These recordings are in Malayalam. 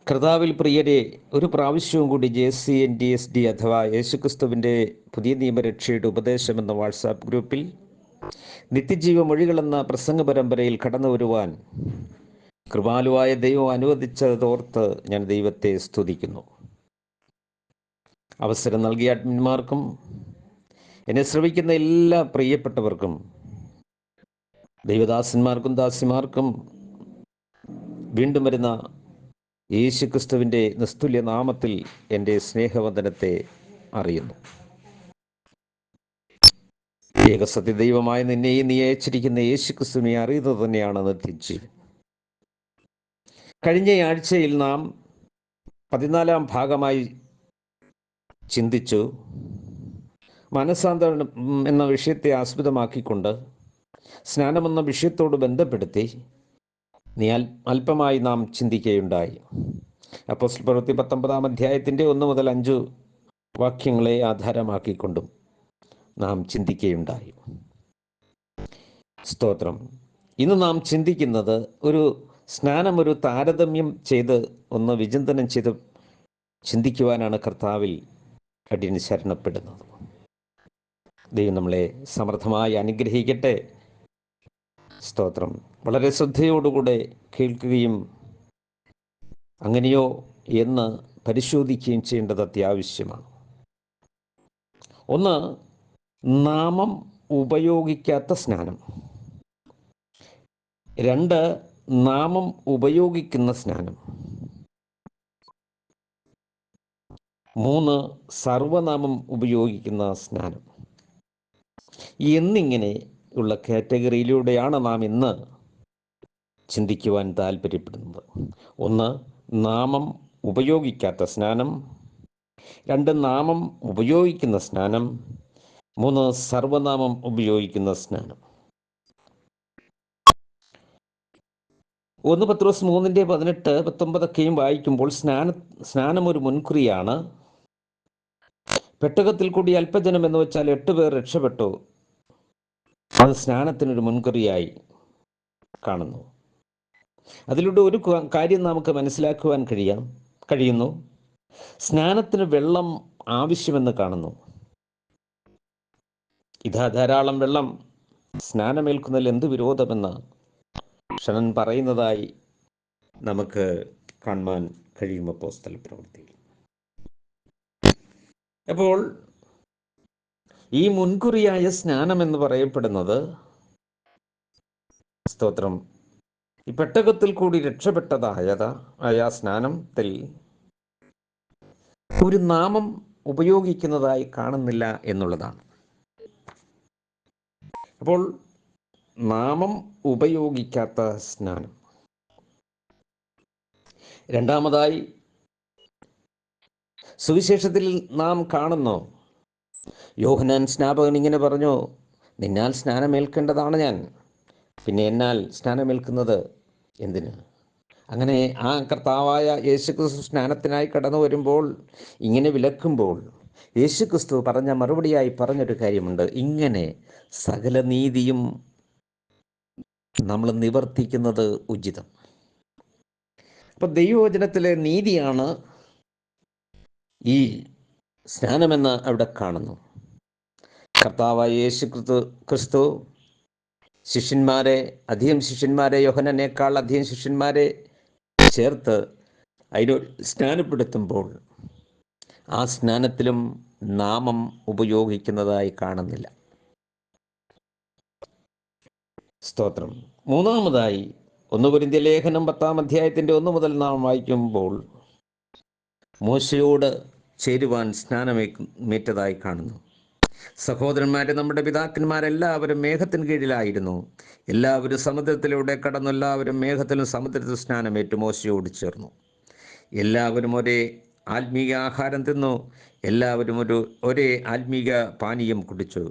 കർത്താവിൽ പ്രിയരെ, ഒരു പ്രാവശ്യവും കൂടി JCNTSD അഥവാ യേശുക്രിസ്തുവിൻ്റെ പുതിയ നിയമരക്ഷയുടെ ഉപദേശം എന്ന വാട്സാപ്പ് ഗ്രൂപ്പിൽ നിത്യജീവ മൊഴികളെന്ന പ്രസംഗ പരമ്പരയിൽ കടന്നു വരുവാൻ കൃപാലുവായ ദൈവം അനുവദിച്ചതോർത്ത് ഞാൻ ദൈവത്തെ സ്തുതിക്കുന്നു. അവസരം നൽകിയ അഡ്മിന്മാർക്കും എന്നെ ശ്രവിക്കുന്ന എല്ലാ പ്രിയപ്പെട്ടവർക്കും, ദൈവദാസന്മാർക്കും ദാസിമാർക്കും വീണ്ടും വരുന്ന യേശുക്രിസ്തുവിൻ്റെ നിസ്തുല്യ നാമത്തിൽ എൻ്റെ സ്നേഹവന്ദനത്തെ അറിയുന്നു. ഏകസത്യ ദൈവമായ നിന്നെയും നീ അയച്ചിരിക്കുന്ന യേശുക്രിസ്തുവിനെ അറിയുന്നത് തന്നെയാണ് നിത്യജീവൻ. കഴിഞ്ഞ ആഴ്ചയിൽ നാം 14-ാം ഭാഗമായി ചിന്തിച്ചു. മനസ്സാന്തരം എന്ന വിഷയത്തെ ആസ്പദമാക്കിക്കൊണ്ട് സ്നാനമെന്ന വിഷയത്തോട് ബന്ധപ്പെടുത്തി അല്പമായി നാം ചിന്തിക്കുകയുണ്ടായി. അപ്പോസ്തല പ്രവൃത്തി 19-ാം അധ്യായത്തിൻ്റെ 1 മുതൽ 5 വാക്യങ്ങളെ ആധാരമാക്കിക്കൊണ്ടും നാം ചിന്തിക്കുകയുണ്ടായി. സ്തോത്രം. ഇന്ന് നാം ചിന്തിക്കുന്നത് ഒരു താരതമ്യം ചെയ്ത് ഒന്ന് വിചിന്തനം ചെയ്ത് ചിന്തിക്കുവാനാണ് കർത്താവിൽ അടിയൻ ശരണപ്പെടുന്നത്. ദൈവം നമ്മളെ സമൃദ്ധമായി അനുഗ്രഹിക്കട്ടെ. സ്തോത്രം. വളരെ ശ്രദ്ധയോടുകൂടെ കേൾക്കുകയും അങ്ങനെയോ എന്ന് പരിശോധിക്കുകയും ചെയ്യേണ്ടത് അത്യാവശ്യമാണ്. ഒന്ന്, നാമം ഉപയോഗിക്കാത്ത സ്നാനം. 2, നാമം ഉപയോഗിക്കുന്ന സ്നാനം. 3, സർവനാമം ഉപയോഗിക്കുന്ന സ്നാനം. എന്നിങ്ങനെ ഉള്ള കാറ്റഗറിയിലൂടെയാണ് നാം ഇന്ന് ചിന്തിക്കുവാൻ താല്പര്യപ്പെടുന്നത്. 1, നാമം ഉപയോഗിക്കാത്ത സ്നാനം. 2, നാമം ഉപയോഗിക്കുന്ന സ്നാനം. 3, സർവനാമം ഉപയോഗിക്കുന്ന സ്നാനം. 1 പത്രോസ് 3:18-19 വായിക്കുമ്പോൾ സ്നാനം ഒരു മുൻകുറിയാണ്. പെട്ടകത്തിൽ കൂടി അല്പജനം എന്ന് വെച്ചാൽ 8 പേർ രക്ഷപ്പെട്ടു. അത് സ്നാനത്തിനൊരു മുൻകുറിയായി കാണുന്നു. അതിലൂടെ ഒരു കാര്യം നമുക്ക് മനസ്സിലാക്കുവാൻ കഴിയുന്നു. സ്നാനത്തിന് വെള്ളം ആവശ്യമെന്ന് കാണുന്നു. ഇതാ ധാരാളം വെള്ളം സ്നാനമേൽക്കുന്നതിൽ എന്ത് വിരോധമെന്ന് ക്ഷണൻ പറയുന്നതായി നമുക്ക് കാണുവാൻ കഴിയും അപ്പോസ്തല പ്രവൃത്തിയിൽ. അപ്പോൾ ഈ മുൻകുറിയായ സ്നാനം എന്ന് പറയപ്പെടുന്നത്, സ്തോത്രം, ഈ പെട്ടകത്തിൽ കൂടി രക്ഷപ്പെട്ടതായ സ്നാനത്തിൽ ഒരു നാമം ഉപയോഗിക്കുന്നതായി കാണുന്നില്ല എന്നുള്ളതാണ്. അപ്പോൾ നാമം ഉപയോഗിക്കാത്ത സ്നാനം. രണ്ടാമതായി, സുവിശേഷത്തിൽ നാം കാണുന്നു, യോഹന്നാൻ സ്നാപകൻ ഇങ്ങനെ പറഞ്ഞു, നിന്നാൽ സ്നാനമേൽക്കേണ്ടതാണ് ഞാൻ, പിന്നെ എന്നാൽ സ്നാനമേൽക്കുന്നത് എന്തിന്? അങ്ങനെ ആ കർത്താവായ യേശുക്രിസ്തു സ്നാനത്തിനായി കടന്നു വരുമ്പോൾ, ഇങ്ങനെ വിലക്കുമ്പോൾ യേശുക്രിസ്തു പറഞ്ഞ മറുപടിയായി പറഞ്ഞൊരു കാര്യമുണ്ട്. ഇങ്ങനെ സകല നീതിയും നമ്മൾ നിവർത്തിക്കുന്നത് ഉചിതം. അപ്പം ദൈവവചനത്തിലെ നീതിയാണ് ഈ സ്നാനമെന്ന് അവിടെ കാണുന്നു. കർത്താവായ യേശുക്രിസ്തു അധികം ശിഷ്യന്മാരെ, യോഹന്നാനേക്കാൾ അധികം ശിഷ്യന്മാരെ ചേർത്ത് അതിനോട് സ്നാനപ്പെടുത്തുമ്പോൾ ആ സ്നാനത്തിലും നാമം ഉപയോഗിക്കുന്നതായി കാണുന്നില്ല. സ്തോത്രം. മൂന്നാമതായി, 1 കൊരിന്ത്യർ ലേഖനം 10-ാം അധ്യായത്തിൻ്റെ 1 മുതൽ നാം വായിക്കുമ്പോൾ, മോശയോട് ചേരുവാൻ സ്നാനമേറ്റതായി കാണുന്നു. സഹോദരന്മാരെ, നമ്മുടെ പിതാക്കന്മാരെല്ലാവരും മേഘത്തിന് കീഴിലായിരുന്നു. എല്ലാവരും സമുദ്രത്തിലൂടെ കടന്നു. എല്ലാവരും മേഘത്തിലും സമുദ്രത്തിൽ സ്നാനമേറ്റു മോശയോട് ചേർന്നു. എല്ലാവരും ഒരേ ആത്മീക ആഹാരം തിന്നു. എല്ലാവരും ഒരേ ആത്മീക പാനീയം കുടിച്ചു.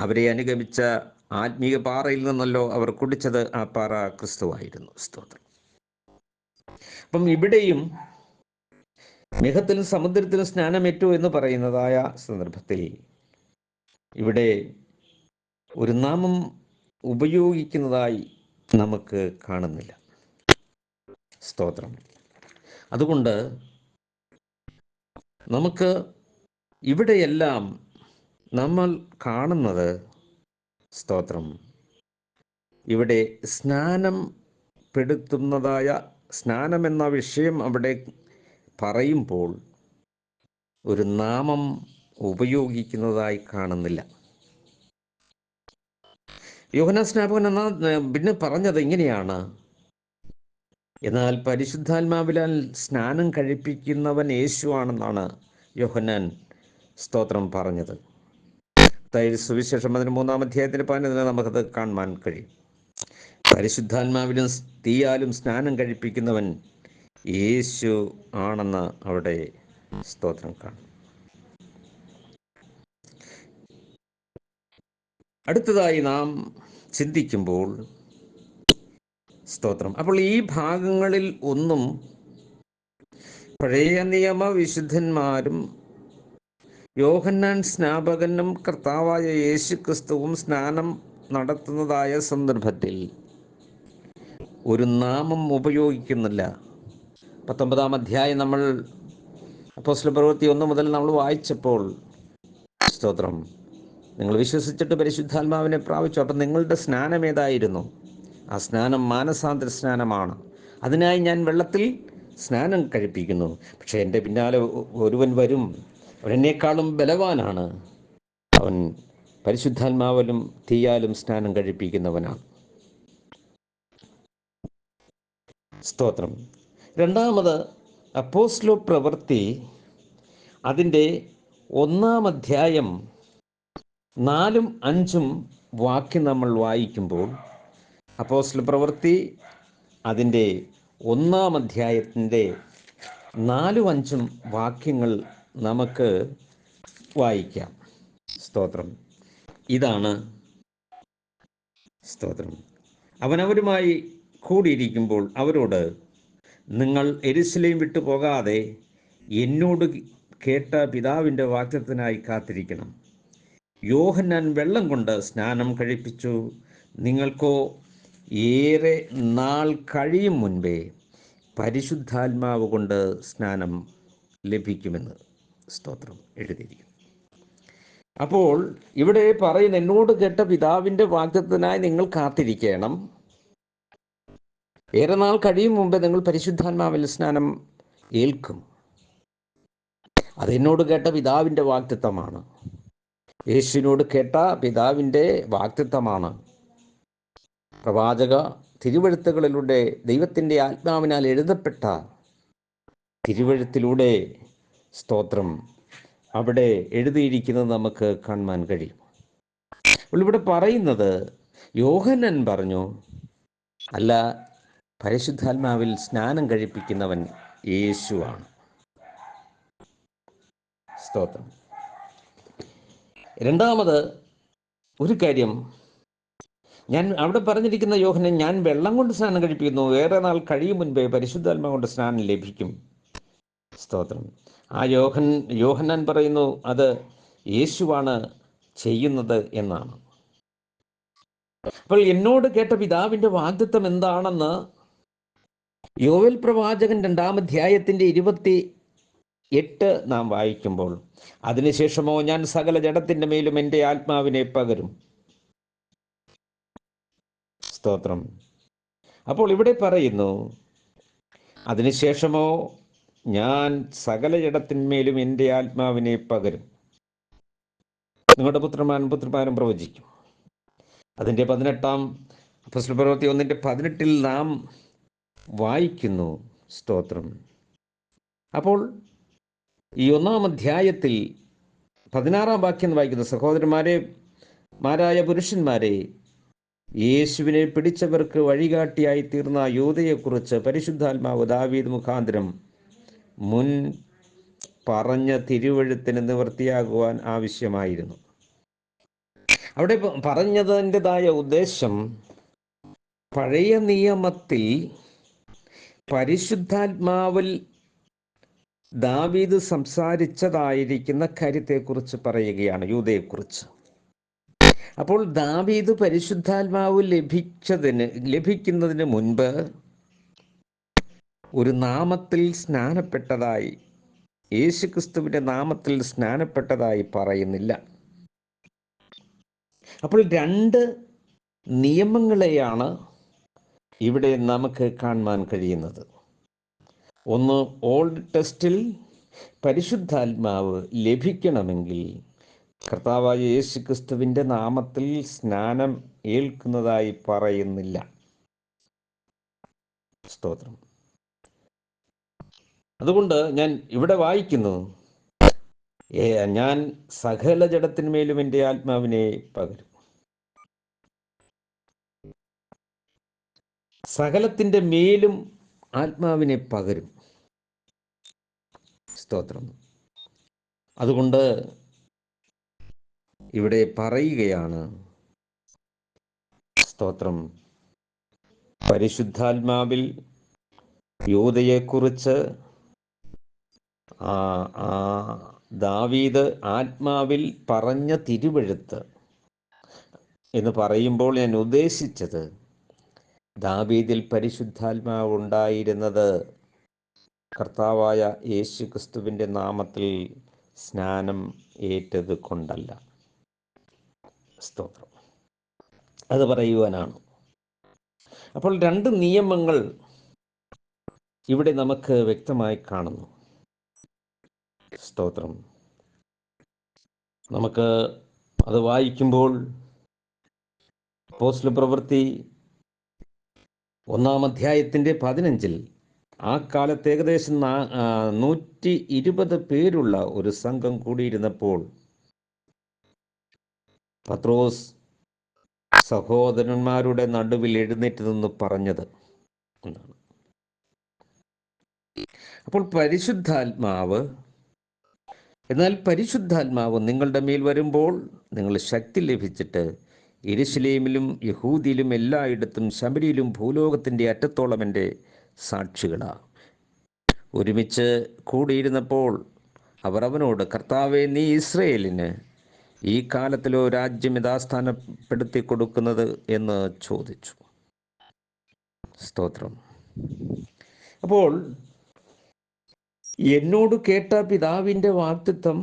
അവരെ അനുഗമിച്ച ആത്മീക പാറയിൽ നിന്നല്ലോ അവർ കുടിച്ചത്. ആ പാറ ക്രിസ്തുവായിരുന്നു. സ്തോത്രം. അപ്പം ഇവിടെയും മേഘത്തിലും സമുദ്രത്തിലും സ്നാനമേറ്റു എന്ന് പറയുന്നതായ സന്ദർഭത്തിൽ ഇവിടെ ഒരു നാമം ഉപയോഗിക്കുന്നതായി നമുക്ക് കാണുന്നില്ല. സ്തോത്രം. അതുകൊണ്ട് നമുക്ക് ഇവിടെയെല്ലാം നമ്മൾ കാണുന്നത്, സ്തോത്രം, ഇവിടെ സ്നാനം എന്ന വിഷയം അവിടെ പറയുമ്പോൾ ഒരു നാമം ഉപയോഗിക്കുന്നതായി കാണുന്നില്ല. യോഹന്നാൻ സ്നാപകൻ പിന്നെ പറഞ്ഞത് ഇങ്ങനെയാണ്: എന്നാൽ പരിശുദ്ധാത്മാവിലാൽ സ്നാനം കഴിപ്പിക്കുന്നവൻ യേശുവാണെന്നാണ് യോഹന്നാൻ, സ്തോത്രം, പറഞ്ഞത്. സുവിശേഷം 13-ാം അധ്യായത്തിന് 15 നമുക്കത് കാണുവാൻ കഴിയും. പരിശുദ്ധാത്മാവിലും തീയാലും സ്നാനം കഴിപ്പിക്കുന്നവൻ യേശു ആണെന്ന് അവിടെ, സ്തോത്രം, കാണും. അടുത്തതായി നാം ചിന്തിക്കുമ്പോൾ, സ്തോത്രം, അപ്പോൾ ഈ ഭാഗങ്ങളിൽ ഒന്നും പഴയ നിയമ വിശുദ്ധന്മാരും യോഹന്നാൻ സ്നാപകനും കർത്താവായ യേശു ക്രിസ്തുവും സ്നാനം നടത്തുന്നതായ സന്ദർഭത്തിൽ ഒരു നാമം ഉപയോഗിക്കുന്നില്ല. 19-ാം അധ്യായം നമ്മൾ അപ്പോസ്തലപ്രവൃത്തി 1 മുതൽ നമ്മൾ വായിച്ചപ്പോൾ, സ്തോത്രം, നിങ്ങൾ വിശ്വസിച്ചിട്ട് പരിശുദ്ധാത്മാവിനെ പ്രാപിച്ചു. അപ്പം നിങ്ങളുടെ സ്നാനം ഏതായിരുന്നു? ആ സ്നാനം മാനസാന്തര സ്നാനമാണ്. അതിനായി ഞാൻ വെള്ളത്തിൽ സ്നാനം കഴിപ്പിക്കുന്നു. പക്ഷേ എൻ്റെ പിന്നാലെ ഒരുവൻ വരും, അവൻ എന്നെക്കാളും ബലവാനാണ്. അവൻ പരിശുദ്ധാത്മാവിലും തീയാലും സ്നാനം കഴിപ്പിക്കുന്നവനാണ്. സ്തോത്രം. രണ്ടാമത്, അപ്പോസ്തലപ്രവൃത്തി അതിൻ്റെ 1-ാം അധ്യായം 4-5 വാക്യം നമ്മൾ വായിക്കുമ്പോൾ, അപ്പോസ്തലപ്രവൃത്തി അതിൻ്റെ 1-ാം അധ്യായത്തിൻ്റെ 4-5 വാക്യങ്ങൾ നമുക്ക് വായിക്കാം. സ്തോത്രം. ഇതാണ്, സ്തോത്രം, അവനവരുമായി കൂടിയിരിക്കുമ്പോൾ അവരോട്, നിങ്ങൾ യെരൂശലേം വിട്ടു പോകാതെ എന്നോട് കേട്ട പിതാവിൻ്റെ വാഗ്ദത്തത്തിനായി കാത്തിരിക്കണം. യോഹന്നാൻ വെള്ളം കൊണ്ട് സ്നാനം കഴിപ്പിച്ചു, നിങ്ങൾക്കോ ഏറെ നാൾ കഴിയും മുൻപേ പരിശുദ്ധാത്മാവ് കൊണ്ട് സ്നാനം ലഭിക്കുമെന്ന്, സ്തോത്രം, എഴുതിയിരിക്കുന്നു. അപ്പോൾ ഇവിടെ പറയുന്ന, എന്നോട് കേട്ട പിതാവിൻ്റെ വാഗ്ദത്തത്തിനായി നിങ്ങൾ കാത്തിരിക്കണം, ഏറെ നാൾ കഴിയും മുമ്പേ നിങ്ങൾ പരിശുദ്ധാത്മാവിൽ സ്നാനം ഏൽക്കും. അതെന്നോട് കേട്ട പിതാവിൻ്റെ വാഗ്ദത്തമാണ്. യേശുവിനോട് കേട്ട പിതാവിൻ്റെ വാഗ്ദത്തമാണ്. പ്രവാചക തിരുവെഴുത്തുകളിലൂടെ ദൈവത്തിൻ്റെ ആത്മാവിനാൽ എഴുതപ്പെട്ട തിരുവെഴുത്തിലൂടെ, സ്തോത്രം, അവിടെ എഴുതിയിരിക്കുന്നത് നമുക്ക് കാണുവാൻ കഴിയും. അപ്പോൾ ഇവിടെ പറയുന്നത്, യോഹന്നാൻ പറഞ്ഞു, അല്ല, പരിശുദ്ധാത്മാവിൽ സ്നാനം കഴിപ്പിക്കുന്നവൻ യേശുവാണ്. സ്തോത്രം. രണ്ടാമത് ഒരു കാര്യം, ഞാൻ അവിടെ പറഞ്ഞിരിക്കുന്ന യോഹന്നാൻ, ഞാൻ വെള്ളം കൊണ്ട് സ്നാനം കഴിപ്പിക്കുന്നു, ഏറെ നാൾ കഴിയും മുൻപേ പരിശുദ്ധാത്മാവ് കൊണ്ട് സ്നാനം ലഭിക്കും. സ്തോത്രം. ആ യോഹന്നാൻ പറയുന്നു, അത് യേശുവാണ് ചെയ്യുന്നത് എന്നാണ്. അപ്പോൾ എന്നോട് കേട്ട പിതാവിൻ്റെ വാഗ്ദത്തം എന്താണെന്ന് യോവേൽ പ്രവാചകൻ 2-ാം അധ്യായത്തിൻ്റെ 28 നാം വായിക്കുമ്പോൾ, അതിനുശേഷമോ ഞാൻ സകല ജഡത്തിൻ്റെ മേലും എൻ്റെ ആത്മാവിനെ പകരും. സ്തോത്രം. അപ്പോൾ ഇവിടെ പറയുന്നു, അതിനുശേഷമോ ഞാൻ സകല ജഡത്തിന്മേലും എൻ്റെ ആത്മാവിനെ പകരും, നിങ്ങളുടെ പുത്രന്മാരും പ്രവചിക്കും. അതിൻ്റെ 18-ാം അപ്പോസ്തലപ്രവൃത്തി 1-18 നാം വായിക്കുന്നു. സ്തോത്രം. അപ്പോൾ ഈ 1-ാം അധ്യായത്തിൽ 16-ാം വാക്യം വായിക്കുന്നു, സഹോദരന്മാരായ പുരുഷന്മാരെ, യേശുവിനെ പിടിച്ചവർക്ക് വഴികാട്ടിയായി തീർന്ന യോധയെക്കുറിച്ച് പരിശുദ്ധാത്മാവ് ദാവീദ് മുഖാന്തരം മുൻ പറഞ്ഞ തിരുവെഴുത്തിന് നിവൃത്തിയാകുവാൻ ആവശ്യമായിരുന്നു. അവിടെ പറഞ്ഞതിൻ്റെതായ ഉദ്ദേശം, പഴയ നിയമത്തിൽ പരിശുദ്ധാത്മാവിൽ ദാവീദ് സംസാരിച്ചതായിരിക്കുന്ന കാര്യത്തെക്കുറിച്ച് പറയുകയാണ്, യൂദയെക്കുറിച്ച്. അപ്പോൾ ദാവീദ് പരിശുദ്ധാത്മാവ് ലഭിക്കുന്നതിന് മുൻപ് ഒരു നാമത്തിൽ സ്നാനപ്പെട്ടതായി, യേശുക്രിസ്തുവിൻ്റെ നാമത്തിൽ സ്നാനപ്പെട്ടതായി പറയുന്നില്ല. അപ്പോൾ രണ്ട് നിയമങ്ങളെയാണ് ഇവിടെ നമുക്ക് കാണുവാൻ കഴിയുന്നത്. ഒന്ന്, ഓൾഡ് ടെസ്റ്റിൽ പരിശുദ്ധാത്മാവ് ലഭിക്കണമെങ്കിൽ കർത്താവായ യേശുക്രിസ്തുവിൻ്റെ നാമത്തിൽ സ്നാനം ഏൽക്കുന്നതായി പറയുന്നില്ല. സ്തോത്രം. അതുകൊണ്ട് ഞാൻ ഇവിടെ വായിക്കുന്നു, ഞാൻ സകല ജഡത്തിന്മേലും എൻ്റെ ആത്മാവിനെ പകരും. സകലത്തിൻ്റെ മേലും ആത്മാവിനെ പകരും. സ്തോത്രം. അതുകൊണ്ട് ഇവിടെ പറയുകയാണ്, സ്തോത്രം, പരിശുദ്ധാത്മാവിൽ യൂദയെക്കുറിച്ച് ദാവീദ് ആത്മാവിൽ പറഞ്ഞ തിരുവെഴുത്ത് എന്ന് പറയുമ്പോൾ ഞാൻ ഉദ്ദേശിച്ചത്, ദാവീദിൽ പരിശുദ്ധാത്മാവ് ഉണ്ടായിരുന്നത് കർത്താവായ യേശുക്രിസ്തുവിൻ്റെ നാമത്തിൽ സ്നാനം ഏറ്റത് കൊണ്ടല്ല. സ്തോത്രം. അത് പറയുവാനാണ്. അപ്പോൾ രണ്ട് നിയമങ്ങൾ ഇവിടെ നമുക്ക് വ്യക്തമായി കാണുന്നു. സ്തോത്രം. നമുക്ക് അത് വായിക്കുമ്പോൾ അപ്പോസ്തല പ്രവൃത്തി 1-ാം-അധ്യായത്തിൻ്റെ 15 ആ കാലത്ത് ഏകദേശം 120 പേരുള്ള ഒരു സംഘം കൂടിയിരുന്നപ്പോൾ പത്രോസ് സഹോദരന്മാരുടെ നടുവിൽ എഴുന്നേറ്റ് നിന്ന് പറഞ്ഞത് എന്നാണ്. അപ്പോൾ പരിശുദ്ധാത്മാവ് നിങ്ങളുടെ മേൽ വരുമ്പോൾ നിങ്ങൾ ശക്തി ലഭിച്ചിട്ട് യെരൂശലേമിലും യഹൂദിയിലും എല്ലായിടത്തും ശമരിയിലും ഭൂലോകത്തിൻ്റെ അറ്റത്തോളം എൻ്റെ സാക്ഷികളാണ്. ഒരുമിച്ച് കൂടിയിരുന്നപ്പോൾ അവർ അവനോട്, കർത്താവേ, നീ ഇസ്രയേലിന് ഈ കാലത്തിലോ രാജ്യം യഥാസ്ഥാനപ്പെടുത്തി കൊടുക്കുന്നത് എന്ന് ചോദിച്ചു. സ്തോത്രം. അപ്പോൾ എന്നോട് കേട്ട പിതാവിൻ്റെ വാഗ്ദത്തം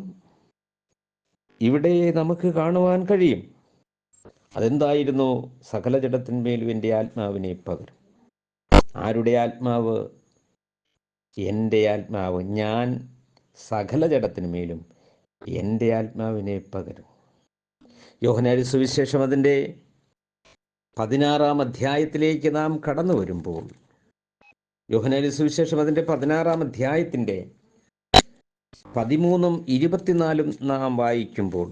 ഇവിടെ നമുക്ക് കാണുവാൻ കഴിയും. അതെന്തായിരുന്നു? സകല ജഡത്തിന്മേലും എൻ്റെ ആത്മാവിനെ പകരും. ആരുടെ ആത്മാവ്? എൻ്റെ ആത്മാവ്. ഞാൻ സകല ജഡത്തിന്മേലും എൻ്റെ ആത്മാവിനെ പകരും. യോഹന്നാന്റെ സുവിശേഷം അതിൻ്റെ 16-ാം അധ്യായത്തിലേക്ക് നാം കടന്നു വരുമ്പോൾ, യോഹന്നാന്റെ സുവിശേഷം അതിൻ്റെ 16-ാം അധ്യായത്തിൻ്റെ 13-24 നാം വായിക്കുമ്പോൾ,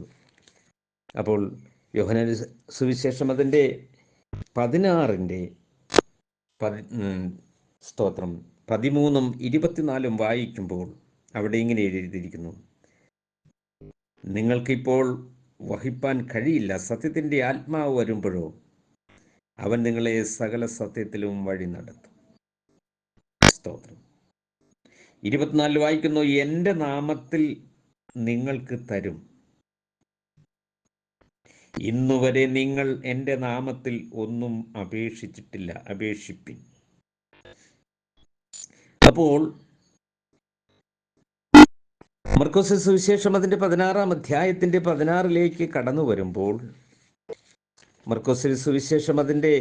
അപ്പോൾ യോഹന്നാന്റെ സുവിശേഷം അതിൻ്റെ 16-ന്റെ 13-24 വായിക്കുമ്പോൾ അവിടെ ഇങ്ങനെ എഴുതിയിരിക്കുന്നു, നിങ്ങൾക്കിപ്പോൾ വഹിപ്പാൻ കഴിയില്ല, സത്യത്തിൻ്റെ ആത്മാവ് വരുമ്പോഴോ അവൻ നിങ്ങളെ സകല സത്യത്തിലും വഴി നടത്തും. സ്തോത്രം. 24 വായിക്കുന്നു, എൻ്റെ നാമത്തിൽ നിങ്ങൾക്ക് തരും. ഇന്നുവരെ നിങ്ങൾ എൻ്റെ നാമത്തിൽ ഒന്നും അപേക്ഷിച്ചിട്ടില്ല, അപേക്ഷിപ്പിൻ. അപ്പോൾ മർക്കോസ് സുവിശേഷം അതിൻ്റെ 16-ാം അധ്യായത്തിൻ്റെ 16-ലേക്ക് കടന്നു വരുമ്പോൾ, മർക്കോസ് സുവിശേഷം അതിൻ്റെ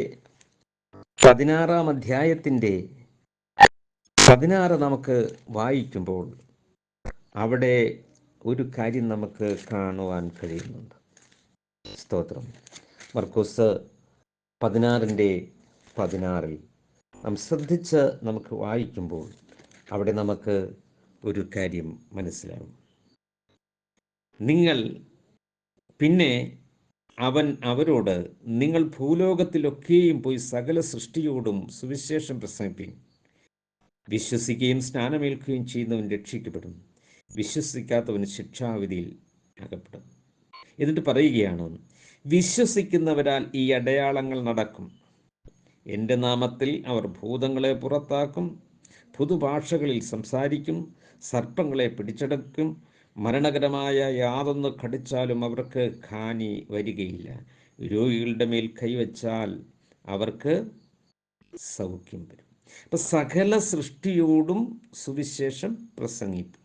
16-ാം അധ്യായത്തിൻ്റെ 16 നമുക്ക് വായിക്കുമ്പോൾ അവിടെ ഒരു കാര്യം നമുക്ക് കാണുവാൻ കഴിയുന്നുണ്ട്. സ്തോത്രം. മർക്കോസ് 16-ന്റെ 16 നാം ശ്രദ്ധിച്ച് നമുക്ക് വായിക്കുമ്പോൾ അവിടെ നമുക്ക് ഒരു കാര്യം മനസ്സിലാവും. പിന്നെ അവൻ അവരോട്, നിങ്ങൾ ഭൂലോകത്തിലൊക്കെയും പോയി സകല സൃഷ്ടിയോടും സുവിശേഷം പ്രസംഗിപ്പിൻ. വിശ്വസിക്കുകയും സ്നാനമേൽക്കുകയും ചെയ്യുന്നവൻ രക്ഷിക്കപ്പെടും, വിശ്വസിക്കാത്തവൻ ശിക്ഷാവിധിയിൽ അകപ്പെടും. എന്നിട്ട് പറയുകയാണ്, വിശ്വസിക്കുന്നവരാൽ ഈ അടയാളങ്ങൾ നടക്കും. എൻ്റെ നാമത്തിൽ അവർ ഭൂതങ്ങളെ പുറത്താക്കും, പുതുഭാഷകളിൽ സംസാരിക്കും, സർപ്പങ്ങളെ പിടിച്ചടക്കും, മരണകരമായ യാതൊന്ന് കടിച്ചാലും അവർക്ക് ഹാനി വരികയില്ല, രോഗികളുടെ മേൽ കൈവച്ചാൽ അവർക്ക് സൗഖ്യം വരും. അപ്പം സകല സൃഷ്ടിയോടും സുവിശേഷം പ്രസംഗിക്കും.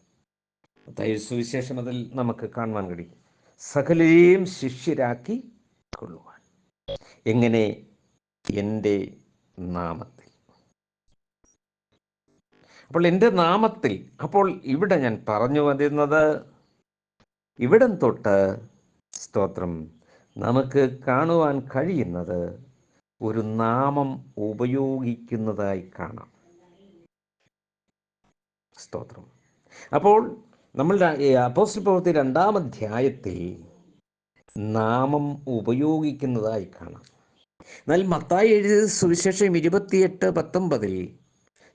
സുവിശേഷം അതിൽ നമുക്ക് കാണുവാൻ കഴിയും. സകലരെയും ശിഷ്യരാക്കി കൊള്ളുവാൻ. എങ്ങനെ? എൻ്റെ നാമത്തിൽ. അപ്പോൾ എൻ്റെ നാമത്തിൽ. അപ്പോൾ ഇവിടെ ഞാൻ പറഞ്ഞു വരുന്നത്, ഇവിടം തൊട്ട് സ്തോത്രം നമുക്ക് കാണുവാൻ കഴിയുന്നത് ഒരു നാമം ഉപയോഗിക്കുന്നതായി കാണാം. സ്തോത്രം. അപ്പോൾ നമ്മൾ അപ്പോസ്തല പ്രവൃത്തി 2-ാം അധ്യായത്തിൽ നാമം ഉപയോഗിക്കുന്നതായി കാണാം. എന്നാൽ മത്തായി എഴുതിയ സുവിശേഷം 28:19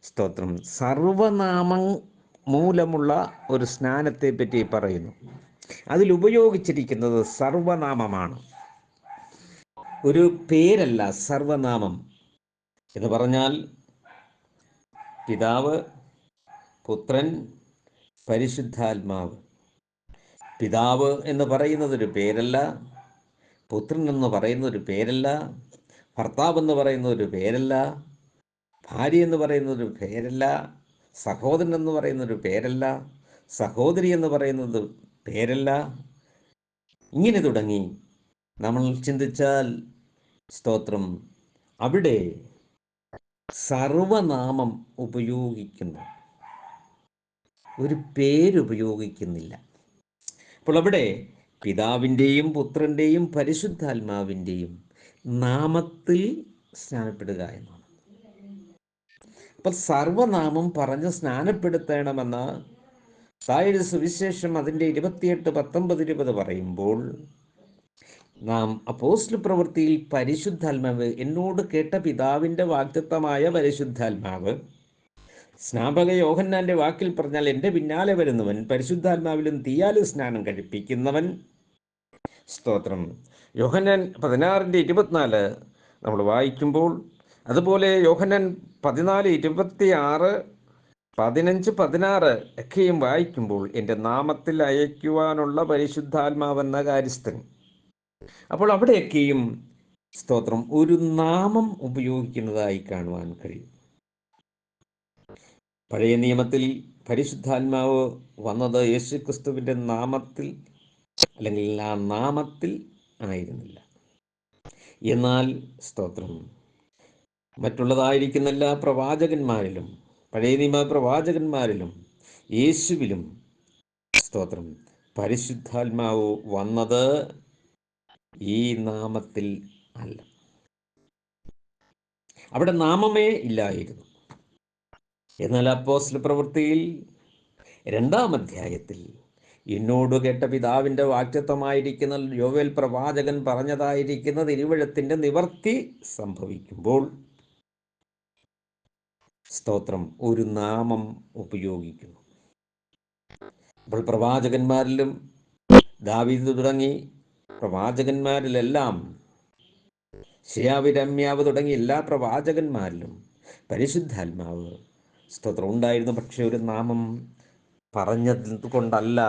സ്തോത്രം സർവനാമം മൂലമുള്ള ഒരു സ്നാനത്തെ പറ്റി പറയുന്നു. അതിൽ ഉപയോഗിച്ചിരിക്കുന്നത് സർവനാമമാണ്, ഒരു പേരല്ല. സർവനാമം എന്ന് പറഞ്ഞാൽ പിതാവ്, പുത്രൻ, പരിശുദ്ധാത്മാവ്. പിതാവ് എന്ന് പറയുന്നതൊരു പേരല്ല, പുത്രൻ എന്ന് പറയുന്നതൊരു പേരല്ല, ഭർത്താവ് എന്ന് പറയുന്നതൊരു പേരല്ല, ഭാര്യ എന്ന് പറയുന്നതൊരു പേരല്ല, സഹോദരൻ എന്ന് പറയുന്നൊരു പേരല്ല, സഹോദരി എന്ന് പറയുന്നത് പേരല്ല. ഇങ്ങനെ തുടങ്ങി നമ്മൾ ചിന്തിച്ചാൽ സ്തോത്രം അവിടെ സർവനാമം ഉപയോഗിക്കുന്നു, ഒരു പേരുപയോഗിക്കുന്നില്ല. അപ്പോൾ അവിടെ പിതാവിൻ്റെയും പുത്രൻ്റെയും പരിശുദ്ധാത്മാവിൻ്റെയും നാമത്തിൽ സ്നാനപ്പെടുക എന്നാണ്. അപ്പം സർവനാമം പറഞ്ഞ് സ്നാനപ്പെടുത്തണമെന്ന് താഴെ സുവിശേഷം അതിൻ്റെ 28, 19, 20 പറയുമ്പോൾ നാം അപ്പോസ്തല പ്രവൃത്തിയിൽ പരിശുദ്ധാത്മാവ്, എന്നോട് കേട്ട പിതാവിൻ്റെ വാഗ്ദത്തമായ പരിശുദ്ധാത്മാവ്, സ്നാപക യോഹന്നാൻ്റെ വാക്കിൽ പറഞ്ഞാൽ എൻ്റെ പിന്നാലെ വരുന്നവൻ, പരിശുദ്ധാത്മാവിലും തീയാലും സ്നാനം കഴിപ്പിക്കുന്നവൻ. സ്തോത്രം. യോഹന്നാൻ 16:24 നമ്മൾ വായിക്കുമ്പോൾ, അതുപോലെ യോഹന്നാൻ 14:26, 15, 16 ഒക്കെയും വായിക്കുമ്പോൾ എൻ്റെ നാമത്തിൽ അയക്കുവാനുള്ള പരിശുദ്ധാത്മാവെന്ന കാര്യസ്ഥൻ. അപ്പോൾ അവിടെയൊക്കെയും സ്തോത്രം ഒരു നാമം ഉപയോഗിക്കുന്നതായി കാണുവാൻ കഴിയും. പഴയ നിയമത്തിൽ പരിശുദ്ധാത്മാവ് വന്നത് യേശുക്രിസ്തുവിൻ്റെ നാമത്തിൽ, അല്ലെങ്കിൽ ആ നാമത്തിൽ ആയിരുന്നില്ല. എന്നാൽ സ്തോത്രം മറ്റുള്ളതായിരിക്കുന്ന എല്ലാ പ്രവാചകന്മാരിലും, പഴയ നിയമ പ്രവാചകന്മാരിലും യേശുവിലും സ്തോത്രം പരിശുദ്ധാത്മാവ് വന്നത് ഈ നാമത്തിൽ അല്ല. അവിടെ നാമമേ ഇല്ലായിരുന്നു. എന്നാൽ അപ്പോസ്തല പ്രവൃത്തിയിൽ 2-ാം അധ്യായത്തിൽ എന്നോട് കേട്ട പിതാവിൻ്റെ വാഗ്ദത്തമായിരിക്കുന്ന യോവേൽ പ്രവാചകൻ പറഞ്ഞതായിരിക്കുന്ന തിരുവെഴുത്തിൻ്റെ നിവർത്തി സംഭവിക്കുമ്പോൾ സ്തോത്രം ഒരു നാമം ഉപയോഗിക്കുന്നു. അപ്പോൾ പ്രവാചകന്മാരിലും ദാവീദ് തുടങ്ങി പ്രവാചകന്മാരിലെല്ലാം, ശിയാവ്, രമ്യാവ് തുടങ്ങി എല്ലാ പ്രവാചകന്മാരിലും പരിശുദ്ധാത്മാവ് സ്തോത്രം ഉണ്ടായിരുന്നു. പക്ഷെ ഒരു നാമം പറഞ്ഞത് കൊണ്ടല്ല,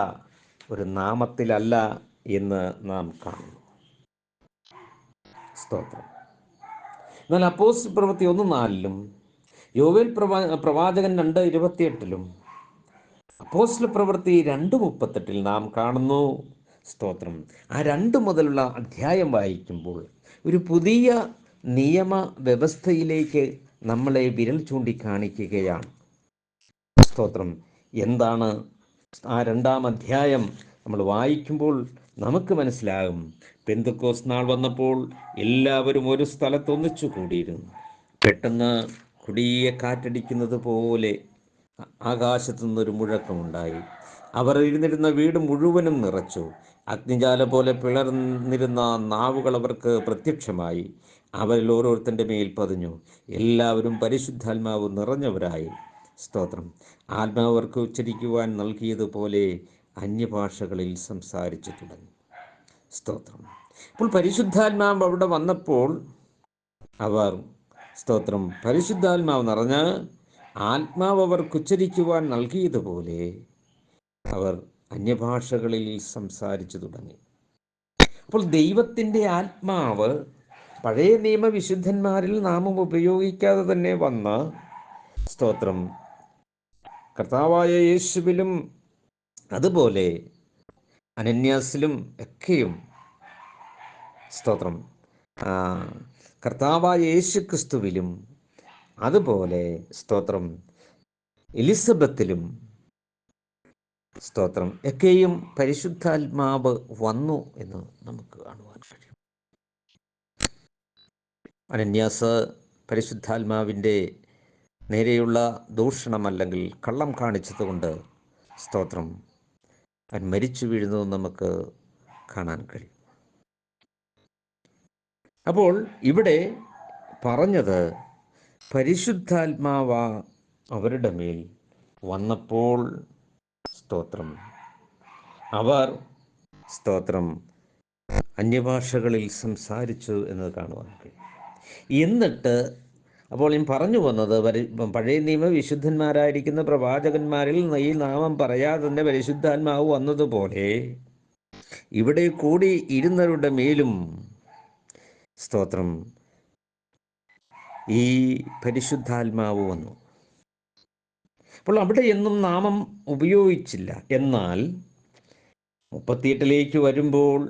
ഒരു നാമത്തിലല്ല എന്ന് നാം കാണുന്നു. സ്തോത്രം. എന്നാൽ അപ്പോസ്തല പ്രവൃത്തി 1:4 യോവേൽ പ്രവാചകൻ 2:28 അപ്പോസ്തല പ്രവൃത്തി 2:38 നാം കാണുന്നു. സ്തോത്രം. ആ 2 മുതലുള്ള അധ്യായം വായിക്കുമ്പോൾ ഒരു പുതിയ നിയമ വ്യവസ്ഥയിലേക്ക് നമ്മളെ വിരൽ ചൂണ്ടിക്കാണിക്കുകയാണ്. സ്തോത്രം. എന്താണ് ആ 2-ാം അധ്യായം നമ്മൾ വായിക്കുമ്പോൾ നമുക്ക് മനസ്സിലാകും. പെന്തക്കോസ്ത് നാൾ വന്നപ്പോൾ എല്ലാവരും ഒരു സ്ഥലത്ത് ഒന്നിച്ചു കൂടിയിരുന്നു. പെട്ടെന്ന് കൊടിയ കാറ്റടിക്കുന്നത് പോലെ ആകാശത്തു നിന്നൊരു മുഴക്കമുണ്ടായി. അവർ ഇരുന്നിരുന്ന വീട് മുഴുവനും നിറച്ചു. അഗ്നിജാല പോലെ പിളർന്നിരുന്ന നാവുകൾ അവർക്ക് പ്രത്യക്ഷമായി. അവരിൽ ഓരോരുത്തൻ്റെ മേൽ പതിഞ്ഞു. എല്ലാവരും പരിശുദ്ധാത്മാവ് നിറഞ്ഞവരായി സ്തോത്രം ആത്മാവ് അവർക്ക് ഉച്ചരിക്കുവാൻ നൽകിയതുപോലെ അന്യഭാഷകളിൽ സംസാരിച്ചു തുടങ്ങി. സ്തോത്രം. അപ്പോൾ പരിശുദ്ധാത്മാവ് അവിടെ വന്നപ്പോൾ അവർ സ്തോത്രം പരിശുദ്ധാത്മാവ് നിറഞ്ഞ് ആത്മാവ് അവർക്ക് ഉച്ചരിക്കുവാൻ നൽകിയതുപോലെ അവർ അന്യഭാഷകളിൽ സംസാരിച്ചു തുടങ്ങി. അപ്പോൾ ദൈവത്തിൻ്റെ ആത്മാവ് പഴയ നിയമ വിശുദ്ധന്മാരിൽ നാമം ഉപയോഗിക്കാതെ തന്നെ വന്ന് സ്തോത്രം. കർത്താവായ യേശുവിലും അതുപോലെ അനന്യാസിലും ഒക്കെയും സ്തോത്രം, കർത്താവായ യേശു ക്രിസ്തുവിലും അതുപോലെ സ്തോത്രം എലിസബത്തിലും സ്തോത്രം ഒക്കെയും പരിശുദ്ധാത്മാവ് വന്നു എന്ന് നമുക്ക് കാണുവാൻ കഴിയും. അനന്യാസ് പരിശുദ്ധാത്മാവിൻ്റെ നേരെയുള്ള ദൂഷണം അല്ലെങ്കിൽ കള്ളം കാണിച്ചതുകൊണ്ട് സ്തോത്രം അവൻ മരിച്ചു വീഴുന്നത് നമുക്ക് കാണാൻ കഴിയും. അപ്പോൾ ഇവിടെ പറഞ്ഞത് പരിശുദ്ധാത്മാവ അവരുടെ മേൽ വന്നപ്പോൾ സ്തോത്രം അവർ സ്തോത്രം അന്യഭാഷകളിൽ സംസാരിച്ചു എന്ന് കാണുവാൻ കഴിയും. എന്നിട്ട് അപ്പോൾ ഞാൻ പറഞ്ഞു വന്നത് പഴയ നിയമ വിശുദ്ധന്മാരായിരിക്കുന്ന പ്രവാചകന്മാരിൽ ഈ നാമം പറയാതെ തന്നെ പരിശുദ്ധാത്മാവ് വന്നതുപോലെ ഇവിടെ കൂടി ഇരുന്നവരുടെ മേലും സ്തോത്രം ഈ പരിശുദ്ധാത്മാവ് വന്നു. അപ്പോൾ അവിടെ എന്നും നാമം ഉപയോഗിച്ചില്ല. എന്നാൽ 38 വരുമ്പോൾ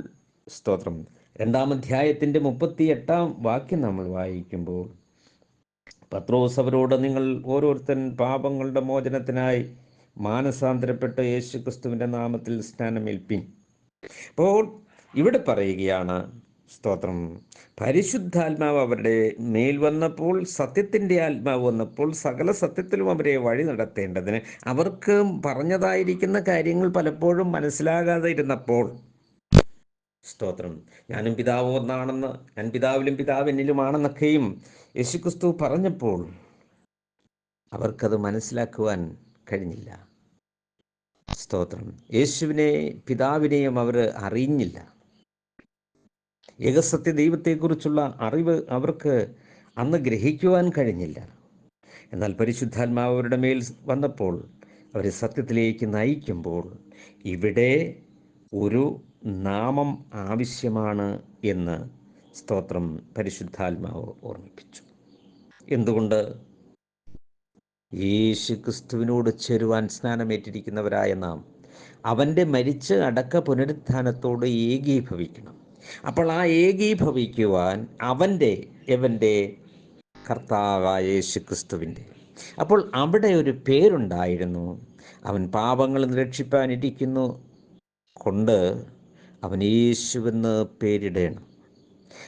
സ്തോത്രം 2-ാം അധ്യായത്തിൻ്റെ 38-ാം വാക്യം നമ്മൾ വായിക്കുമ്പോൾ പത്രോസ് അവരോട്, നിങ്ങൾ ഓരോരുത്തൻ പാപങ്ങളുടെ മോചനത്തിനായി മാനസാന്തരപ്പെട്ട് യേശു ക്രിസ്തുവിൻ്റെ നാമത്തിൽ സ്നാനമേൽപ്പിൻ. അപ്പോൾ ഇവിടെ പറയുകയാണ് സ്തോത്രം പരിശുദ്ധാത്മാവ് അവരുടെ മേൽ വന്നപ്പോൾ, സത്യത്തിൻ്റെ ആത്മാവ് വന്നപ്പോൾ സകല സത്യത്തിലും അവരെ വഴി നടത്തേണ്ടതിന് അവർക്ക് പറഞ്ഞതായിരിക്കുന്ന കാര്യങ്ങൾ പലപ്പോഴും മനസ്സിലാകാതെ ഇരുന്നപ്പോൾ സ്തോത്രം ഞാനും പിതാവ് ഒന്നാണെന്ന്, ഞാൻ പിതാവിലും പിതാവ് എന്നിലുമാണെന്നൊക്കെയും യേശുക്രിസ്തു പറഞ്ഞപ്പോൾ അവർക്കത് മനസ്സിലാക്കുവാൻ കഴിഞ്ഞില്ല. സ്തോത്രം യേശുവിനെ പിതാവിനെയും അവർ അറിഞ്ഞില്ല. ഏകസത്യ ദൈവത്തെക്കുറിച്ചുള്ള അറിവ് അവർക്ക് അന്ന് ഗ്രഹിക്കുവാൻ കഴിഞ്ഞില്ല. എന്നാൽ പരിശുദ്ധാത്മാവ് അവരുടെ മേൽ വന്നപ്പോൾ അവരെ സത്യത്തിലേക്ക് നയിക്കുമ്പോൾ ഇവിടെ ഒരു നാമം ആവശ്യമാണ് എന്ന് സ്തോത്രം പരിശുദ്ധാത്മാവ് ഓർമ്മിപ്പിച്ചു. എന്തുകൊണ്ട്? യേശു ക്രിസ്തുവിനോട് ചേരുവാൻ സ്നാനമേറ്റിരിക്കുന്നവരായ നാം അവൻ്റെ മരിച്ച് അടക്ക പുനരുത്ഥാനത്തോട് ഏകീഭവിക്കണം. അപ്പോൾ ആ ഏകീഭവിക്കുവാൻ എവൻ്റെ കർത്താവായ യേശു ക്രിസ്തുവിൻ്റെ. അപ്പോൾ അവിടെ ഒരു പേരുണ്ടായിരുന്നു. അവൻ പാപങ്ങളിൽ നിന്ന് രക്ഷിപ്പാനിരിക്കുന്നു കൊണ്ട് അവൻ യേശുവെന്ന് പേരിടേണം.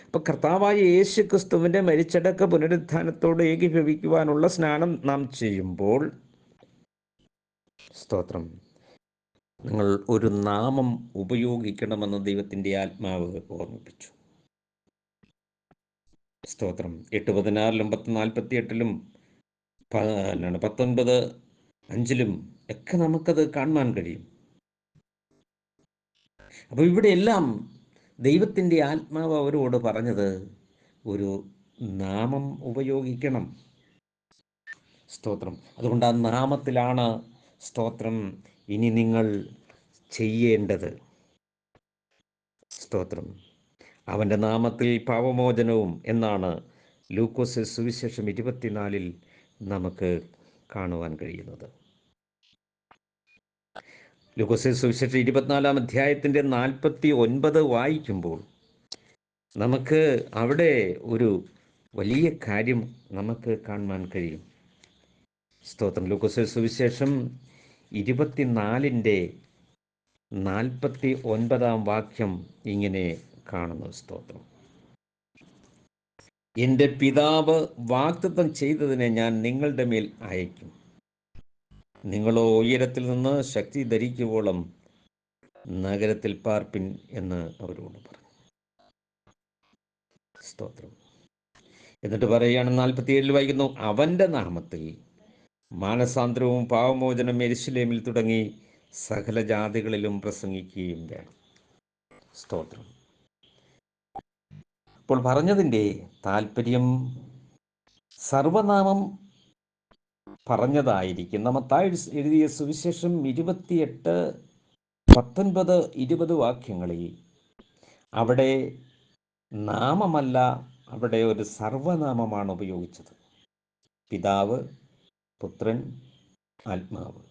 അപ്പോൾ കർത്താവായ യേശു ക്രിസ്തുവിൻ്റെ മരിച്ചടക്ക പുനരുത്ഥാനത്തോട് ഏകീഭവിക്കുവാനുള്ള സ്നാനം നാം ചെയ്യുമ്പോൾ സ്തോത്രം നിങ്ങൾ ഒരു നാമം ഉപയോഗിക്കണമെന്ന് ദൈവത്തിൻ്റെ ആത്മാവ് ഓർമ്മിപ്പിച്ചു. സ്തോത്രം 8:16 10:48 19:5 ഒക്കെ നമുക്കത് കാണുവാൻ കഴിയും. അപ്പോൾ ഇവിടെയെല്ലാം ദൈവത്തിൻ്റെ ആത്മാവ് അവരോട് പറഞ്ഞത് ഒരു നാമം ഉപയോഗിക്കണം. സ്തോത്രം അതുകൊണ്ട് ആ നാമത്തിലാണ് സ്തോത്രം ഇനി നിങ്ങൾ ചെയ്യേണ്ടത്. സ്തോത്രം അവൻ്റെ നാമത്തിൽ പാപമോചനവും എന്നാണ് ലൂക്കോസ് സുവിശേഷം 24 നമുക്ക് കാണുവാൻ കഴിയുന്നത്. ലൂക്കോസ് സുവിശേഷം 24-ാം അധ്യായത്തിൻ്റെ 49 വായിക്കുമ്പോൾ നമുക്ക് അവിടെ ഒരു വലിയ കാര്യം നമുക്ക് കാണുവാൻ കഴിയും. സ്തോത്രം ലൂക്കോസ് സുവിശേഷം 24-ന്റെ 49-ാം വാക്യം ഇങ്ങനെ കാണുന്നു. സ്തോത്രം എൻ്റെ പിതാവ് വാഗ്ദത്തം ചെയ്തതിനെ ഞാൻ നിങ്ങളുടെ മേൽ അയക്കും. നിങ്ങളോ ഉയരത്തിൽ നിന്ന് ശക്തി ധരിക്കുവോളം നഗരത്തിൽ പാർപ്പിൻ എന്ന് അവരോട് പറഞ്ഞു. സ്തോത്രം എന്നിട്ട് പറയുകയാണ് 47 വായിക്കുന്നു, അവൻ്റെ നാമത്തിൽ മാനസാന്തരവും പാവമോചനം യെരൂശലേമിൽ തുടങ്ങി സകല ജാതികളിലും പ്രസംഗിക്കുകയും വേണം. സ്തോത്രം ഇപ്പോൾ പറഞ്ഞതിൻ്റെ താല്പര്യം സർവനാമം പറഞ്ഞതായിരിക്കുന്ന മത്തായി എഴുതിയ സുവിശേഷം 28, 19, 20 വാക്യങ്ങളിൽ അവിടെ നാമമല്ല, അവിടെ ഒരു സർവനാമമാണ് ഉപയോഗിച്ചത്. പിതാവ്, പുത്രൻ, ആത്മാവ്.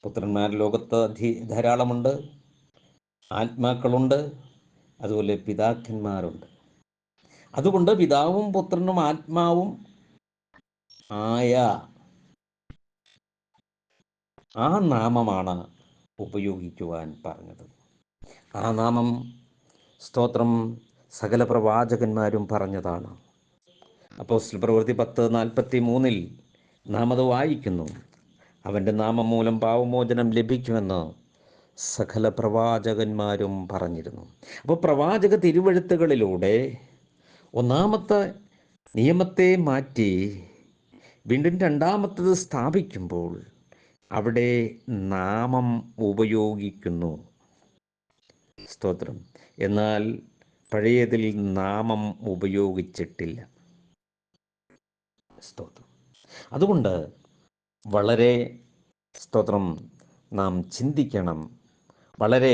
പുത്രന്മാർ ലോകത്ത് ധാരാളമുണ്ട്, ആത്മാക്കളുണ്ട്, അതുപോലെ പിതാക്കന്മാരുണ്ട്. അതുകൊണ്ട് പിതാവും പുത്രനും ആത്മാവും ആയ ആ നാമമാണ് ഉപയോഗിക്കുവാൻ പറഞ്ഞത്. ആ നാമം സ്തോത്രം സകല പ്രവാചകന്മാരും പറഞ്ഞതാണ്. അപ്പോസ്തല പ്രവൃത്തി 10:43 നാം അത് വായിക്കുന്നു. അവൻ്റെ നാമം മൂലം പാവമോചനം ലഭിക്കുമെന്ന് സകല പ്രവാചകന്മാരും പറഞ്ഞിരുന്നു. അപ്പോൾ പ്രവാചക തിരുവെഴുത്തുകളിലൂടെ ഒന്നാമത്തെ നിയമത്തെ മാറ്റി വീണ്ടും രണ്ടാമത്തത് സ്ഥാപിക്കുമ്പോൾ അവിടെ നാമം ഉപയോഗിക്കുന്നു. സ്തോത്രം. എന്നാൽ പഴയതിൽ നാമം ഉപയോഗിച്ചിട്ടില്ല. സ്തോത്രം. അതുകൊണ്ട് വളരെ സ്തോത്രം നാം ചിന്തിക്കണം. വളരെ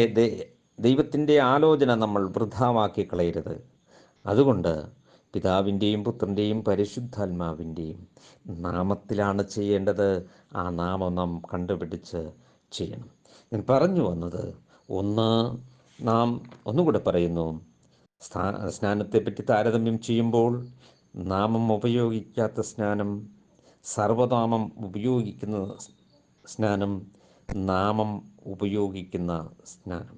ദൈവത്തിൻ്റെ ആലോചന നമ്മൾ വൃഥാവാക്കി കളയരുത്. അതുകൊണ്ട് പിതാവിൻ്റെയും പുത്രൻ്റെയും പരിശുദ്ധാത്മാവിൻ്റെയും നാമത്തിലാണ് ചെയ്യേണ്ടത്. ആ നാമം നാം കണ്ടുപിടിച്ച് ചെയ്യണം. ഞാൻ പറഞ്ഞു വന്നത് നാം ഒന്നുകൂടെ പറയുന്നു. സ്നാനത്തെപ്പറ്റി താരതമ്യം ചെയ്യുമ്പോൾ നാമം ഉപയോഗിക്കാത്ത സ്നാനം, സർവനാമം ഉപയോഗിക്കുന്ന സ്നാനം, നാമം ഉപയോഗിക്കുന്ന സ്നാനം.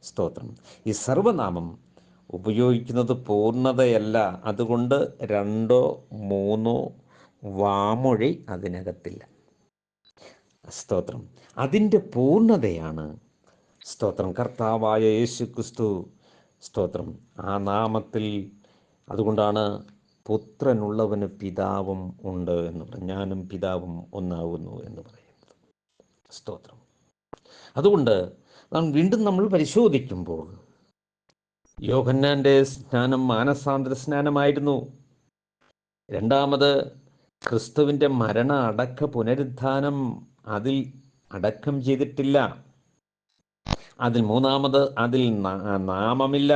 സ്തോത്രം. ഈ സർവനാമം ഉപയോഗിക്കുന്നത് പൂർണ്ണതയല്ല. അതുകൊണ്ട് 2 3 വാമൊഴി അതിനകത്തില്ല. സ്തോത്രം. അതിൻ്റെ പൂർണ്ണതയാണ് സ്തോത്രം കർത്താവായ യേശു ക്രിസ്തു. സ്തോത്രം. ആ നാമത്തിൽ, അതുകൊണ്ടാണ് പുത്രനുള്ളവന് പിതാവും ഉണ്ട് എന്ന് പറയും. ഞാനും പിതാവും ഒന്നാകുന്നു എന്ന് പറയുന്നത്. സ്തോത്രം. അതുകൊണ്ട് വീണ്ടും നമ്മൾ പരിശോധിക്കുമ്പോൾ യോഹന്നാൻ്റെ സ്നാനം മാനസാന്തര സ്നാനമായിരുന്നു. രണ്ടാമത് ക്രിസ്തുവിൻ്റെ മരണ അടക്ക പുനരുത്ഥാനം അതിൽ അടക്കം ചെയ്തിട്ടില്ല. മൂന്നാമത് അതിൽ നാമമില്ല.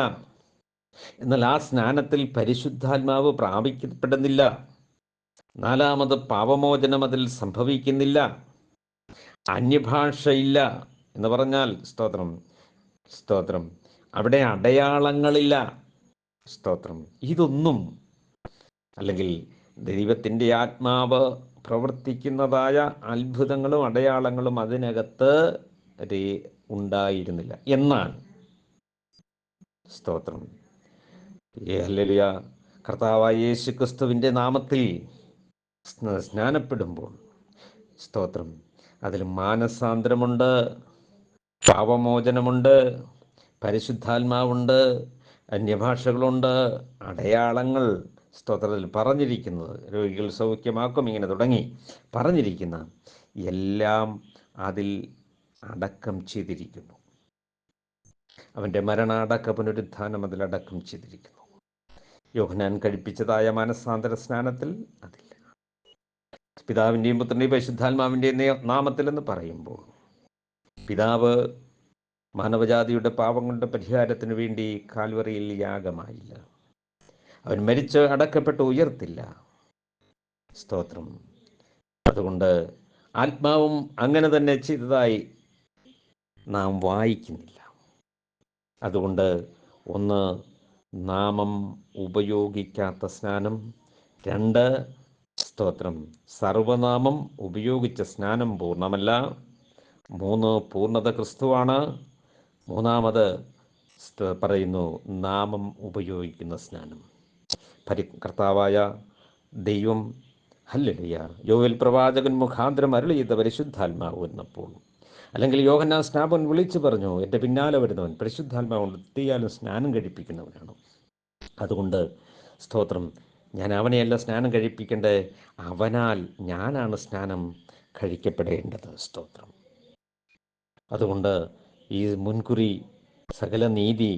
എന്നാൽ ആ സ്നാനത്തിൽ പരിശുദ്ധാത്മാവ് പ്രാപിക്കപ്പെടുന്നില്ല. നാലാമത് പാപമോചനം അതിൽ സംഭവിക്കുന്നില്ല. അന്യഭാഷയില്ല എന്ന് പറഞ്ഞാൽ സ്തോത്രം അവിടെ അടയാളങ്ങളില്ല. സ്തോത്രം. ഇതൊന്നും, അല്ലെങ്കിൽ ദൈവത്തിൻ്റെ ആത്മാവ് പ്രവർത്തിക്കുന്നതായ അത്ഭുതങ്ങളും അടയാളങ്ങളും അതിനകത്ത് ഉണ്ടായിരുന്നില്ല. എന്നാൽ സ്തോത്രം ഹല്ലേലൂയ, കർത്താവായ യേശു ക്രിസ്തുവിൻ്റെ നാമത്തിൽ സ്നാനപ്പെടുമ്പോൾ സ്തോത്രം അതിൽ മാനസാന്തരമുണ്ട്, പാപമോചനമുണ്ട്, പരിശുദ്ധാത്മാവുണ്ട്, അന്യഭാഷകളുണ്ട്, അടയാളങ്ങൾ സ്തോത്രത്തിൽ പറഞ്ഞിരിക്കുന്നത്, രോഗികൾ സൗഖ്യമാക്കും, ഇങ്ങനെ തുടങ്ങി പറഞ്ഞിരിക്കുന്ന എല്ലാം അതിൽ അടക്കം ചെയ്തിരിക്കുന്നു. അവൻ്റെ മരണാടക്ക പുനരുത്ഥാനം അതിലടക്കം ചെയ്തിരിക്കുന്നു. യോഹന്നാൻ കഴിപ്പിച്ചതായ മാനസാന്തര സ്നാനത്തിൽ അതില്ല. പിതാവിൻ്റെയും പുത്രൻ്റെയും പരിശുദ്ധാത്മാവിൻ്റെയും നാമത്തിലെന്ന് പറയുമ്പോൾ പിതാവ് മാനവജാതിയുടെ പാപങ്ങളുടെ പരിഹാരത്തിന് വേണ്ടി കാൽവറിയിൽ യാഗമായില്ല. അവൻ മരിച്ച് അടക്കപ്പെട്ട് ഉയർത്തില്ല. സ്തോത്രം. അതുകൊണ്ട് ആത്മാവും അങ്ങനെ തന്നെ ചെയ്തതായി നാം വായിക്കുന്നില്ല. അതുകൊണ്ട് നാമം ഉപയോഗിക്കാത്ത സ്നാനം. 2 സ്തോത്രം സർവനാമം ഉപയോഗിച്ച സ്നാനം പൂർണ്ണമല്ല. 3 പൂർണ്ണത ക്രിസ്തുവാണ്. മൂന്നാമത് പറയുന്നു നാമം ഉപയോഗിക്കുന്ന സ്നാനം. കർത്താവായ ദൈവം ഹല്ലേലൂയ യോവേൽ പ്രവാചകൻ മുഖാന്തരം അരുളി ചെയ്ത പരിശുദ്ധാത്മാവ് വന്നപ്പോൾ, അല്ലെങ്കിൽ യോഹന്നാൻ സ്നാപകൻ വിളിച്ചു പറഞ്ഞു, എൻ്റെ പിന്നാലെ വരുന്നവൻ പരിശുദ്ധാത്മാവുകൊണ്ട് തീയാലും സ്നാനം കഴിപ്പിക്കുന്നവനാണ്. അതുകൊണ്ട് സ്തോത്രം ഞാൻ അവനെയല്ല സ്നാനം കഴിപ്പിക്കേണ്ടത്, അവനാൽ ഞാനാണ് സ്നാനം കഴിക്കപ്പെടേണ്ടത്. സ്തോത്രം. അതുകൊണ്ട് ഈ മുൻകുറി സകല നീതി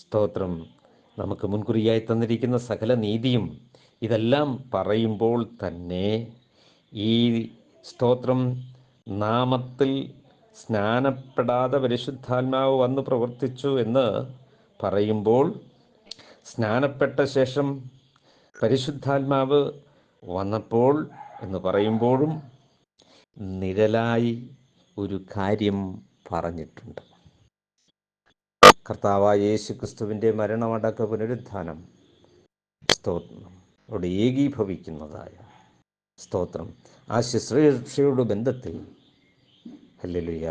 സ്തോത്രം നമുക്ക് മുൻകുറിയായി തന്നിരിക്കുന്ന സകല നീതിയും ഇതെല്ലാം പറയുമ്പോൾ തന്നെ ഈ സ്തോത്രം നാമത്തിൽ സ്നാനപ്പെടാതെ പരിശുദ്ധാത്മാവ് വന്ന് പ്രവർത്തിച്ചു എന്ന് പറയുമ്പോൾ, സ്നാനപ്പെട്ട ശേഷം പരിശുദ്ധാത്മാവ് വന്നപ്പോൾ എന്ന് പറയുമ്പോഴും നിഴലായി ഒരു കാര്യം പറഞ്ഞിട്ടുണ്ട്. കർത്താവായ യേശു ക്രിസ്തുവിൻ്റെ മരണമടക്ക പുനരുത്ഥാനം സ്തോത്രം അവിടെ ഏകീഭവിക്കുന്നതായ സ്തോത്രം ആ ശുശ്രൂഷയുടെ ബന്ധത്തിൽ ഹല്ലേലൂയ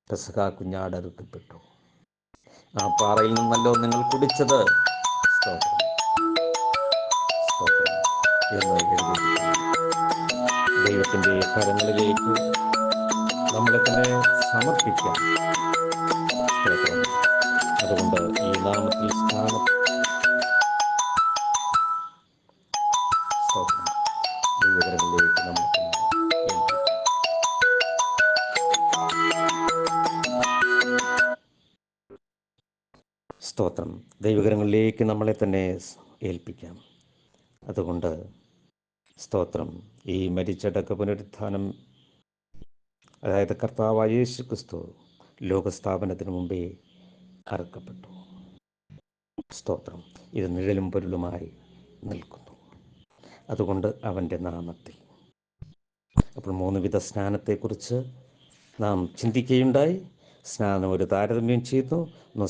പെസഹ കുഞ്ഞാടറുക്കപ്പെട്ടു. ആ പാറയിൽ നിന്നല്ലോ നിങ്ങൾ കുടിച്ചത് സ്തോത്രം സ്തോത്രം എന്ന് എഴുതിയിരിക്കുന്നു. ദൈവത്തിൻ്റെ കരങ്ങളിലേക്ക് നമ്മളെ തന്നെ സമർപ്പിക്കാം. സ്തോത്രം. അതുകൊണ്ട് ഈ നാമത്തിൽ സ്നാനം സ്തോത്രം ദൈവകരങ്ങളിലേക്ക് നമ്മളെ തന്നെ ഏൽപ്പിക്കാം. സ്തോത്രം ദൈവകരങ്ങളിലേക്ക് നമ്മളെ തന്നെ ഏൽപ്പിക്കാം. അതുകൊണ്ട് സ്തോത്രം ഈ മരിച്ചടക്ക പുനരുത്ഥാനം, അതായത് കർത്താവായ യേശു ക്രിസ്തു ലോകസ്ഥാപനത്തിന് മുമ്പേ അറുക്കപ്പെട്ടു. സ്തോത്രം ഇത് നിഴലും പൊരുളുമായി നിൽക്കുന്നു. അതുകൊണ്ട് അവൻ്റെ നാമത്തിൽ. അപ്പോൾ 3 വിധ സ്നാനത്തെക്കുറിച്ച് നാം ചിന്തിക്കുകയുണ്ടായി. സ്നാനം ഒരു താരതമ്യം ചെയ്തു.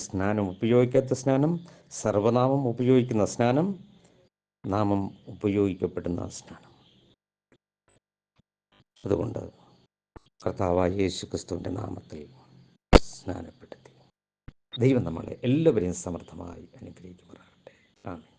സ്നാനം ഉപയോഗിക്കാത്ത സ്നാനം, സർവനാമം ഉപയോഗിക്കുന്ന സ്നാനം, നാമം ഉപയോഗിക്കപ്പെടുന്ന സ്നാനം. അതുകൊണ്ട് കർത്താവായ യേശു ക്രിസ്തുവിൻ്റെ നാമത്തിൽ സ്നാനപ്പെടുത്തി ദൈവം നമ്മളെ എല്ലാവരെയും സമർത്ഥമായി അനുഗ്രഹിക്കുമാറാകട്ടെ. ആമേൻ.